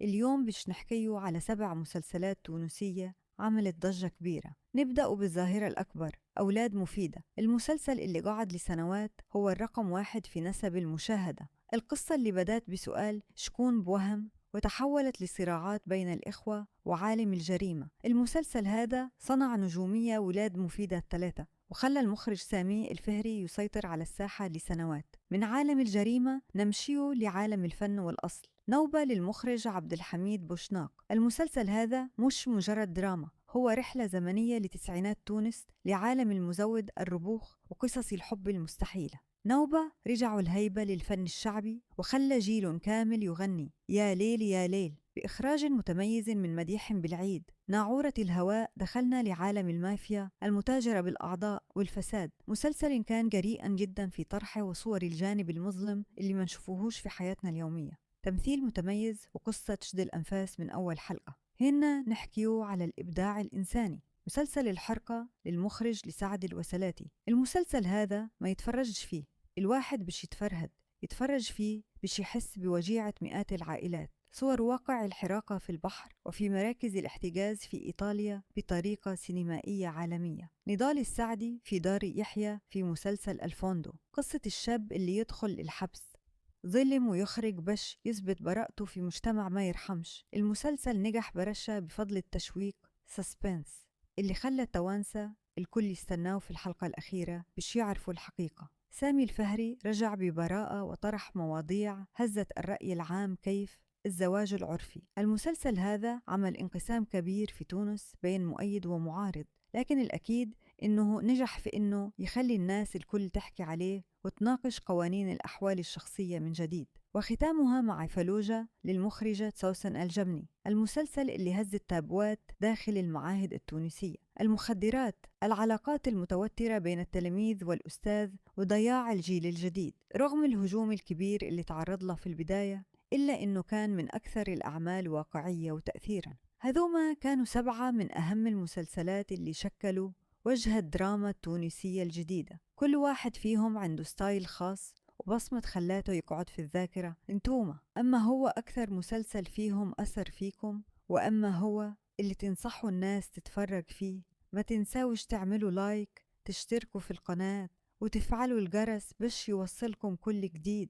اليوم باش نحكيو على 7 مسلسلات تونسية عملت ضجة كبيرة. نبدأ بالظاهرة الأكبر، أولاد مفيدة. المسلسل اللي قعد لسنوات هو الرقم 1 في نسب المشاهدة. القصة اللي بدأت بسؤال شكون بوهم وتحولت لصراعات بين الإخوة وعالم الجريمة. المسلسل هذا صنع نجومية ولاد مفيدة الثلاثة، وخلى المخرج سامي الفهري يسيطر على الساحة لسنوات. من عالم الجريمة نمشيو لعالم الفن والأصل. نوبة للمخرج عبد الحميد بوشناق. المسلسل هذا مش مجرد دراما، هو رحلة زمنية لتسعينات تونس لعالم المزود الربوخ وقصص الحب المستحيلة. نوبة رجعوا الهيبة للفن الشعبي وخلى جيل كامل يغني يا ليل يا ليل بإخراج متميز من مديح بالعيد. ناعورة الهواء دخلنا لعالم المافيا المتاجرة بالأعضاء والفساد. مسلسل كان جريئا جدا في طرحه وصور الجانب المظلم اللي ما نشوفوهوش في حياتنا اليومية. تمثيل متميز وقصة تشد الأنفاس من أول حلقة. هنا نحكيو على الإبداع الإنساني. مسلسل الحرقة للمخرج لسعد الوسلاتي. المسلسل هذا ما يتفرجش فيه الواحد بش يتفرج فيه بش يحس بوجيعة مئات العائلات. صور واقع الحراقة في البحر وفي مراكز الاحتجاز في إيطاليا بطريقة سينمائية عالمية. نضال السعدي في دار يحيى في مسلسل الفوندو. قصة الشاب اللي يدخل الحبس، ظلم ويخرج بش يثبت براءته في مجتمع ما يرحمش. المسلسل نجح برشا بفضل التشويق سسبنس اللي خلى التوانسة الكل يستناه في الحلقة الأخيرة بش يعرفوا الحقيقة. سامي الفهري رجع ببراءة وطرح مواضيع هزت الرأي العام كيف الزواج العرفي. المسلسل هذا عمل انقسام كبير في تونس بين مؤيد ومعارض، لكن الأكيد إنه نجح في إنه يخلي الناس الكل تحكي عليه وتناقش قوانين الأحوال الشخصية من جديد. وختامها مع فلوجة للمخرجة سوسن الجمني. المسلسل اللي هز التابوات داخل المعاهد التونسية. المخدرات، العلاقات المتوترة بين التلاميذ والأستاذ وضياع الجيل الجديد. رغم الهجوم الكبير اللي تعرض له في البداية، إلا إنه كان من أكثر الأعمال واقعية وتأثيراً. هذوما كانوا 7 من أهم المسلسلات اللي شكلوا وجه الدراما التونسية الجديدة. كل واحد فيهم عنده ستايل خاص وبصمة خلاته يقعد في الذاكرة. انتوما أما هو أكثر مسلسل فيهم أثر فيكم، وأما هو اللي تنصحوا الناس تتفرج فيه. ما تنساوش تعملوا لايك، تشتركوا في القناة وتفعلوا الجرس باش يوصلكم كل جديد.